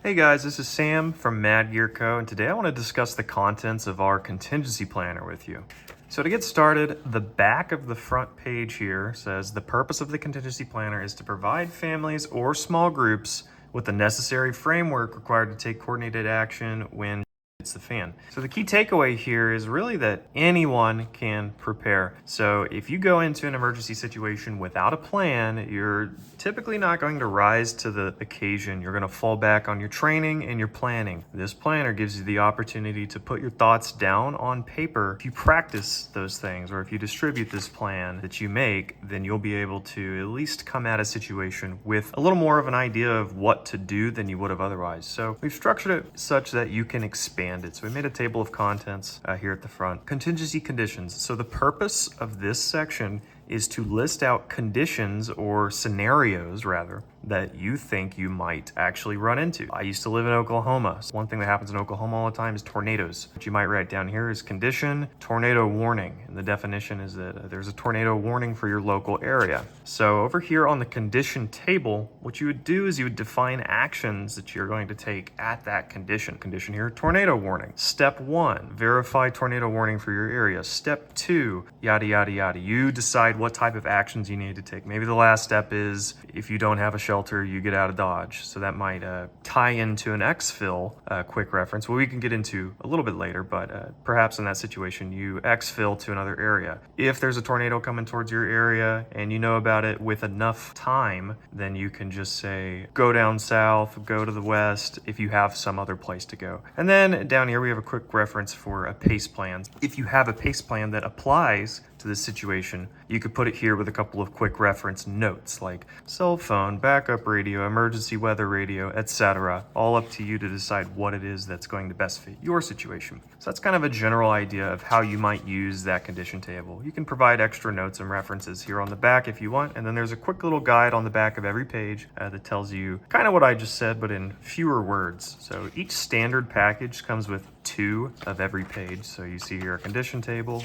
Hey guys, this is Sam from MAD Co. and today I want to discuss the contents of our contingency planner with you. So to get started, the back of the front page here says the purpose of the contingency planner is to provide families or small groups with the necessary framework required to take coordinated action when it's the fan. So the key takeaway here is really that anyone can prepare. So if you go into an emergency situation without a plan, you're typically not going to rise to the occasion. You're going to fall back on your training and your planning. This planner gives you the opportunity to put your thoughts down on paper. If you practice those things, or if you distribute this plan that you make, then you'll be able to at least come at a situation with a little more of an idea of what to do than you would have otherwise. So we've structured it such that you can expand it. So we made a table of contents here at the front. Contingency conditions. So the purpose of this section is to list out conditions or scenarios rather that you think you might actually run into. I used to live in Oklahoma. So one thing that happens in Oklahoma all the time is tornadoes. What you might write down here is condition tornado warning. And the definition is that there's a tornado warning for your local area. So over here on the condition table, what you would do is you would define actions that you're going to take at that condition. Condition here, tornado warning. Step 1, verify tornado warning for your area. Step 2, yada, yada, yada. You decide what type of actions you need to take. Maybe the last step is if you don't have a shelter, you get out of Dodge. So that might tie into an EXFIL quick reference. Well, we can get into a little bit later, but perhaps in that situation, you EXFIL to another area. If there's a tornado coming towards your area and you know about it with enough time, then you can just say, go down south, go to the west, if you have some other place to go. And then down here, we have a quick reference for a PACE plan. If you have a PACE plan that applies to this situation, you could put it here with a couple of quick reference notes like cell phone, backup radio, emergency weather radio, etc. All up to you to decide what it is that's going to best fit your situation. So that's kind of a general idea of how you might use that condition table. You can provide extra notes and references here on the back if you want, and then there's a quick little guide on the back of every page that tells you kind of what I just said, but in fewer words. So each standard package comes with 2 of every page. So you see here a condition table,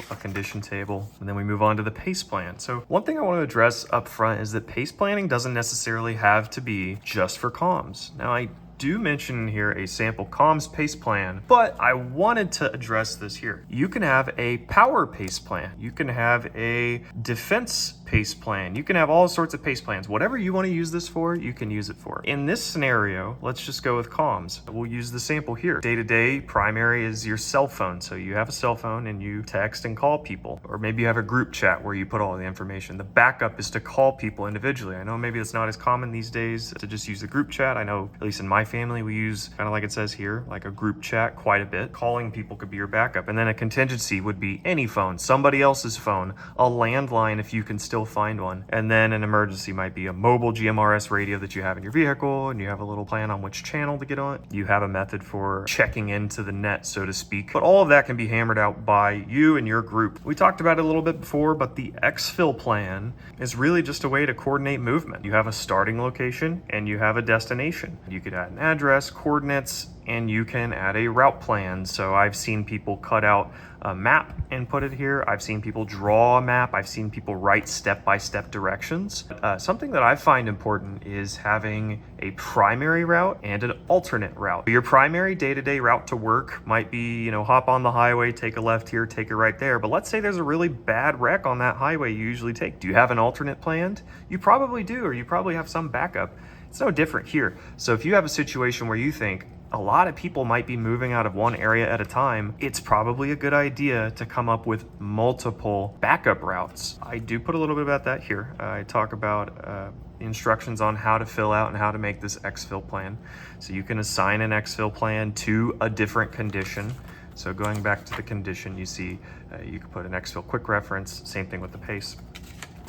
and then we move on to the PACE plan. So one thing I want to address up front is that PACE planning doesn't necessarily have to be just for comms. Now I do mention here a sample comms PACE plan, but I wanted to address this here. You can have a power PACE plan. You can have a defense PACE plan. You can have all sorts of PACE plans. Whatever you want to use this for, you can use it for. In this scenario, let's just go with comms. We'll use the sample here. Day-to-day primary is your cell phone. So you have a cell phone and you text and call people. Or maybe you have a group chat where you put all the information. The backup is to call people individually. I know maybe it's not as common these days to just use the group chat. I know, at least in my family, we use, kind of like it says here, like a group chat quite a bit. Calling people could be your backup. And then a contingency would be any phone, somebody else's phone, a landline if you can still find one. And then an emergency might be a mobile GMRS radio that you have in your vehicle, and you have a little plan on which channel to get on. You have a method for checking into the net, so to speak. But all of that can be hammered out by you and your group. We talked about it a little bit before, but the EXFIL plan is really just a way to coordinate movement. You have a starting location and you have a destination. You could add an address, coordinates, and you can add a route plan. So I've seen people cut out a map and put it here. I've seen people draw a map. I've seen people write step-by-step directions. Something that I find important is having a primary route and an alternate route. Your primary day-to-day route to work might be, hop on the highway, take a left here, take a right there. But let's say there's a really bad wreck on that highway you usually take. Do you have an alternate planned? You probably do, or you probably have some backup. It's no different here. So if you have a situation where you think a lot of people might be moving out of one area at a time, it's probably a good idea to come up with multiple backup routes. I do put a little bit about that here. I talk about instructions on how to fill out and how to make this EXFIL plan. So you can assign an EXFIL plan to a different condition. So going back to the condition, you see you can put an EXFIL quick reference, same thing with the PACE.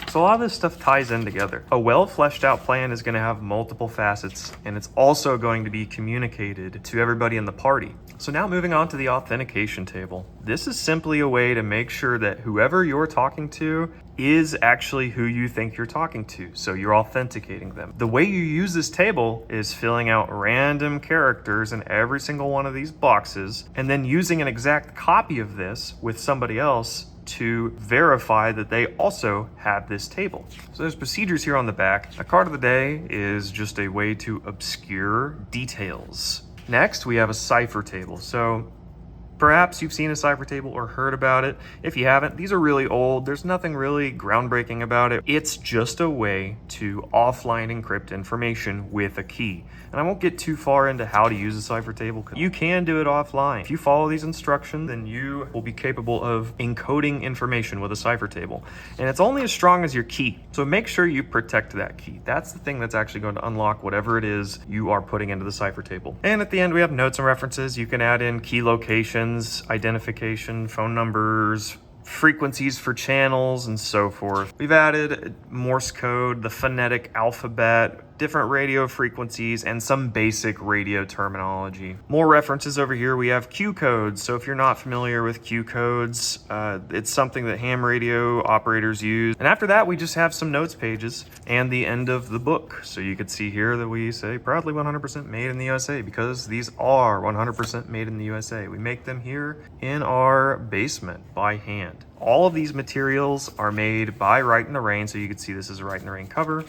So a lot of this stuff ties in together. A well fleshed out plan is going to have multiple facets, and it's also going to be communicated to everybody in the party. So now moving on to the authentication table. This is simply a way to make sure that whoever you're talking to is actually who you think you're talking to. So you're authenticating them. The way you use this table is filling out random characters in every single one of these boxes, and then using an exact copy of this with somebody else to verify that they also have this table. So there's procedures here on the back. A card of the day is just a way to obscure details. Next, we have a cipher table. So perhaps you've seen a cipher table or heard about it. If you haven't, these are really old. There's nothing really groundbreaking about it. It's just a way to offline encrypt information with a key. And I won't get too far into how to use a cipher table, because you can do it offline. If you follow these instructions, then you will be capable of encoding information with a cipher table. And it's only as strong as your key. So make sure you protect that key. That's the thing that's actually going to unlock whatever it is you are putting into the cipher table. And at the end, we have notes and references. You can add in key locations, identification, phone numbers, frequencies for channels, and so forth. We've added Morse code, the phonetic alphabet, different radio frequencies, and some basic radio terminology. More references over here. We have Q codes. So if you're not familiar with Q codes, it's something that ham radio operators use. And after that, we just have some notes pages and the end of the book. So you could see here that we say proudly 100% made in the USA, because these are 100% made in the USA. We make them here in our basement by hand. All of these materials are made by Write in the Rain. So you can see this is a Write in the Rain cover.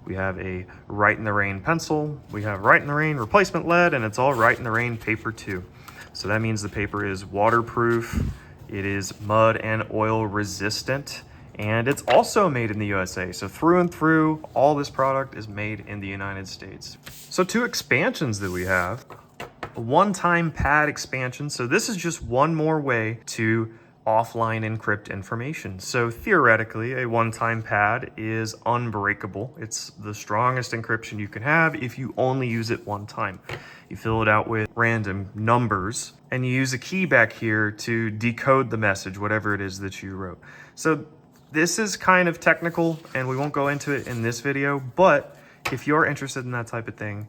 We have a Write in the Rain pencil. We have Write in the Rain replacement lead, and it's all Write in the Rain paper too. So that means the paper is waterproof, it is mud and oil resistant, and it's also made in the USA. So through and through, all this product is made in the United States. So 2 expansions that we have. A one-time pad expansion. So this is just one more way to offline encrypt information. So theoretically, a one-time pad is unbreakable. It's the strongest encryption you can have if you only use it one time. You fill it out with random numbers, and you use a key back here to decode the message, whatever it is that you wrote. So this is kind of technical, and we won't go into it in this video, but if you're interested in that type of thing,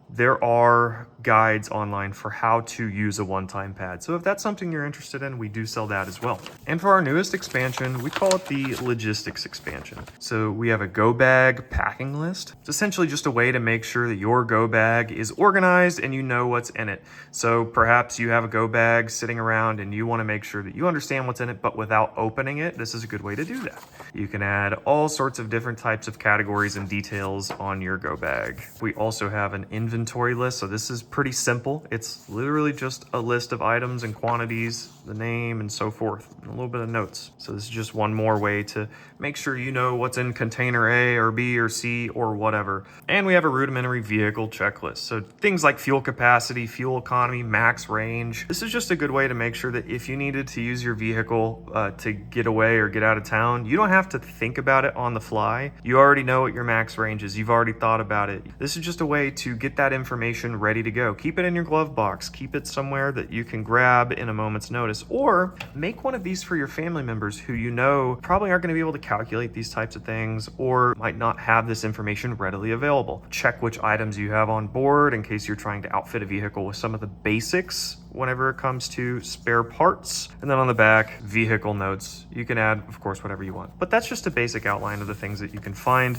there are guides online for how to use a one-time pad. So if that's something you're interested in, we do sell that as well. And for our newest expansion, we call it the logistics expansion. So we have a go bag packing list. It's essentially just a way to make sure that your go bag is organized and you know what's in it. So perhaps you have a go bag sitting around and you want to make sure that you understand what's in it, but without opening it, this is a good way to do that. You can add all sorts of different types of categories and details on your go bag. We also have an inventory list. So this is pretty simple. It's literally just a list of items and quantities, the name, and so forth, and a little bit of notes. So this is just one more way to make sure you know what's in container A or B or C or whatever. And we have a rudimentary vehicle checklist. So things like fuel capacity, fuel economy, max range. This is just a good way to make sure that if you needed to use your vehicle to get away or get out of town, you don't have to think about it on the fly. You already know what your max range is. You've already thought about it. This is just a way to get that information ready to go. Keep it in your glove box. Keep it somewhere that you can grab in a moment's notice, or make one of these for your family members who you know probably aren't going to be able to calculate these types of things or might not have this information readily available. Check which items you have on board in case you're trying to outfit a vehicle with some of the basics whenever it comes to spare parts. And then on the back, vehicle notes. You can add, of course, whatever you want. But that's just a basic outline of the things that you can find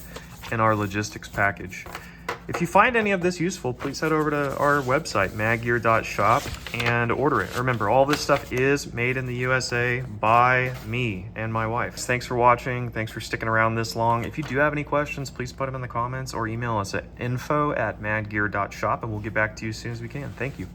in our logistics package. If you find any of this useful, please head over to our website, madgear.shop, and order it. Remember, all this stuff is made in the USA by me and my wife. Thanks for watching. Thanks for sticking around this long. If you do have any questions, please put them in the comments or email us at info@madgear.shop, and we'll get back to you as soon as we can. Thank you.